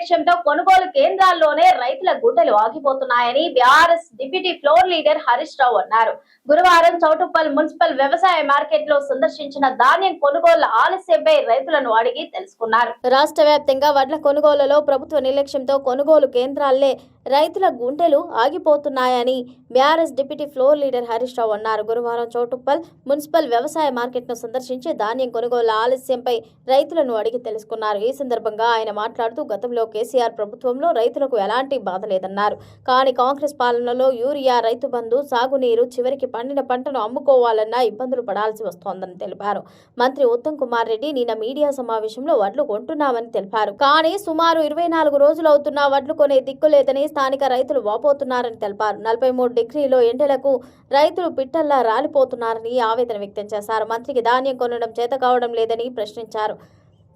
నిర్లక్ష్యంతో కొనుగోలు కేంద్రాల్లోనే రైతుల గుండెలు ఆగిపోతున్నాయని BRS deputy floor leader Harish Rao అన్నారు. గురువారం చౌటుప్పల్ మున్సిపల్ వ్యవసాయ మార్కెట్ లో సందర్శించిన ధాన్యం కొనుగోళ్ల ఆలస్యంపై రైతులను అడిగి తెలుసుకున్నారు. రాష్ట్ర వ్యాప్తంగా వడ్ల కొనుగోలులో ప్రభుత్వ నిర్లక్ష్యంతో కొనుగోలు కేంద్రాలే రైతుల గుండెలు ఆగిపోతున్నాయని BRS deputy floor leader Harish Rao అన్నారు. గురువారం చౌటుప్పల్ మున్సిపల్ వ్యవసాయ మార్కెట్ ను సందర్శించి ధాన్యం కొనుగోళ్ల ఆలస్యంపై రైతులను అడిగి తెలుసుకున్నారు. ఈ సందర్భంగా ఆయన మాట్లాడుతూ గతంలో కేసీఆర్ ప్రభుత్వంలో రైతులకు ఎలాంటి బాధ లేదన్నారు. కానీ కాంగ్రెస్ పాలనలో యూరియా, రైతు బంధు, సాగునీరు, చివరికి పండిన పంటను అమ్ముకోవాలన్నా ఇబ్బందులు పడాల్సి వస్తోందని తెలిపారు. మంత్రి ఉత్తమ్ కుమార్ రెడ్డి నిన్న మీడియా సమావేశంలో వడ్లు కొంటున్నామని తెలిపారు. కానీ సుమారు 24 రోజులవుతున్నా వడ్లు కొనే దిక్కు లేదని స్థానిక రైతులు వాపోతున్నారని తెలిపారు. 43 డిగ్రీలో ఎండలకు రైతులు పిట్టల్లా రాలిపోతున్నారని ఆవేదన వ్యక్తం చేశారు. మంత్రికి ధాన్యం కొనడం చేత కావడం లేదని ప్రశ్నించారు.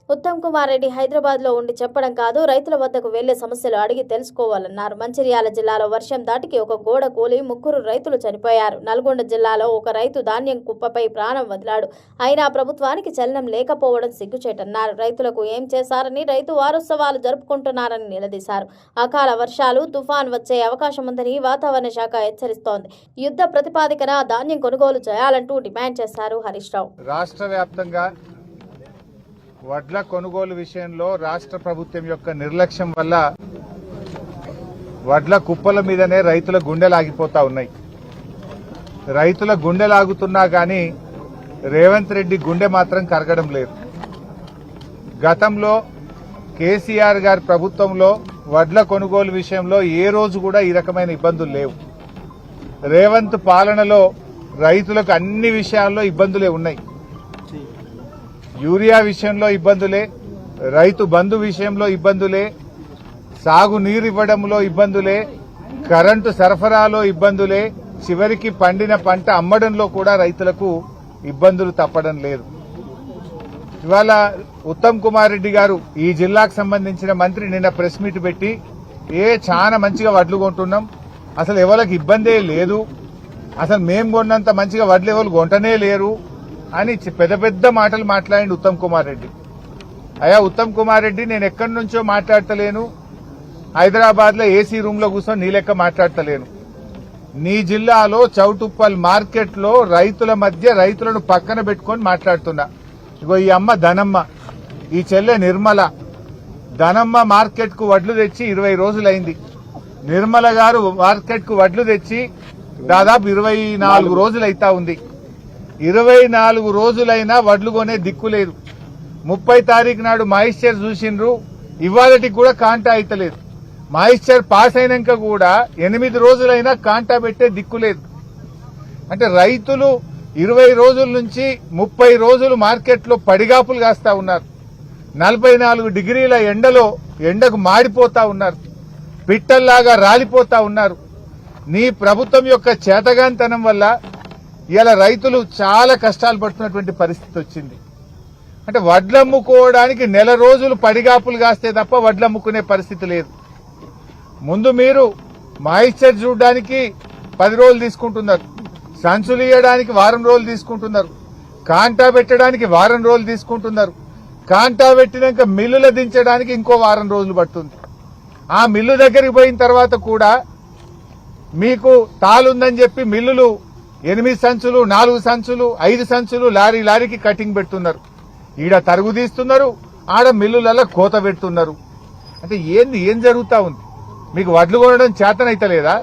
ఉత్తమ్ కుమార్ రెడ్డి హైదరాబాద్ లో ఉండి చెప్పడం కాదు, రైతుల వద్దకు వెళ్లే సమస్యలు అడిగి తెలుసుకోవాలన్నారు. మంచిర్యాల జిల్లాలో వర్షం దాటికి ఒక గోడ కూలి 3 రైతులు చనిపోయారు. నల్గొండ జిల్లాలో ఒక రైతు ధాన్యం కుప్పపై ప్రాణం వదిలాడు. అయినా ప్రభుత్వానికి చలనం లేకపోవడం సిగ్గుచేటన్నారు. రైతులకు ఏం చేశారని రైతు వారోత్సవాలు జరుపుకుంటున్నారని నిలదీశారు. అకాల వర్షాలు, తుఫాన్ వచ్చే అవకాశం ఉందని వాతావరణ శాఖ హెచ్చరిస్తోంది. యుద్ధ ప్రతిపాదికన ధాన్యం కొనుగోలు చేయాలంటూ డిమాండ్ చేశారు హరీష్ రావు. రాష్ట్ర వ్యాప్తంగా వడ్ల కొనుగోలు విషయంలో రాష్ట్ర ప్రభుత్వం యొక్క నిర్లక్ష్యం వల్ల వడ్ల కుప్పల మీదనే రైతుల గుండెలాగిపోతా ఉన్నాయి. రైతుల గుండెలాగుతున్నా గానీ రేవంత్ రెడ్డి గుండె మాత్రం కరగడం లేదు. గతంలో కేసీఆర్ గారి ప్రభుత్వంలో వడ్ల కొనుగోలు విషయంలో ఏ రోజు కూడా ఈ రకమైన ఇబ్బందులు లేవు. రేవంత్ పాలనలో రైతులకు అన్ని విషయాల్లో ఇబ్బందులే ఉన్నాయి. యూరియా విషయంలో ఇబ్బందులే, రైతు బంధు విషయంలో ఇబ్బందులే, సాగు నీరు ఇవ్వడంలో ఇబ్బందులే, కరెంటు సరఫరాలో ఇబ్బందులే, చివరికి పండిన పంట అమ్మడంలో కూడా రైతులకు ఇబ్బందులు తప్పడం లేదు. ఇవాళ ఉత్తమ్ కుమార్ రెడ్డి గారు ఈ జిల్లాకు సంబంధించిన మంత్రి నిన్న ప్రెస్ మీట్ పెట్టి చాలా మంచిగా వడ్లు కొంటున్నాం, అసలు ఎవరికి ఇబ్బందే లేదు, అసలు మేం కొన్నంత మంచిగా వడ్లు ఎవరు కొంటనే లేరు అని పెద్ద పెద్ద మాటలు మాట్లాడింది ఉత్తమ్ కుమార్ రెడ్డి. అయ్యా ఉత్తమ్ కుమార్ రెడ్డి, నేను ఎక్కడి నుంచో మాట్లాడతలేను, హైదరాబాద్ లో ఏసీ రూమ్ లో కూర్చొని నీ లెక్క మాట్లాడతలేను. నీ జిల్లాలో చౌటుప్పల్ మార్కెట్ లో రైతుల మధ్య రైతులను పక్కన పెట్టుకొని మాట్లాడుతున్నా. ఇగో ఈ అమ్మ ధనమ్మ, ఈ చెల్లె నిర్మల. ధనమ్మ మార్కెట్ కు వడ్లు తెచ్చి 20 రోజులైంది. నిర్మల గారు మార్కెట్ కు వడ్లు తెచ్చి దాదాపు 24 రోజులైతా ఉంది. 24 రోజులైనా వడ్లు కొనే దిక్కు లేదు. 30 తారీఖు నాడు మాయిశ్చర్ చూసిండ్రు, ఇవాళటికి కూడా కాంటా అయితలేదు. మాయిశ్చర్ పాస్ అయినాక కూడా 8 రోజులైనా కాంటా పెట్టే దిక్కు లేదు. అంటే రైతులు 20 రోజుల నుంచి 30 రోజులు మార్కెట్లో పడిగాపులు కాస్తా ఉన్నారు. 44 డిగ్రీల ఎండకు మాడిపోతా ఉన్నారు, పిట్టల్లాగా రాలిపోతా ఉన్నారు. నీ ప్రభుత్వం యొక్క చేతగాంతనం వల్ల ఇలా రైతులు చాలా కష్టాలు పడుతున్నటువంటి పరిస్థితి వచ్చింది. అంటే వడ్లమ్ముకోవడానికి నెల రోజులు పడిగాపులు కాస్తే తప్ప వడ్లమ్ముకునే పరిస్థితి లేదు. ముందు మీరు మాయిశ్చర్ చూడడానికి 10 రోజులు తీసుకుంటున్నారు, సంచులు ఇయ్యడానికి వారం రోజులు తీసుకుంటున్నారు, కాంటా పెట్టడానికి వారం రోజులు తీసుకుంటున్నారు, కాంటా పెట్టినాక మిల్లుల దించడానికి ఇంకో వారం రోజులు పడుతుంది. ఆ మిల్లు దగ్గరికి పోయిన తర్వాత కూడా మీకు తాలుందని చెప్పి మిల్లులు 8 సంచులు, 4 సంచులు, 5 సంచులు లారీకి కటింగ్ పెడుతున్నారు. ఈడ తరుగు తీస్తున్నారు, ఆడ మిల్లులలో కోత పెడుతున్నారు. అంటే ఏం జరుగుతా ఉంది? మీకు వడ్లు కొనడం చేతనైతలేదా?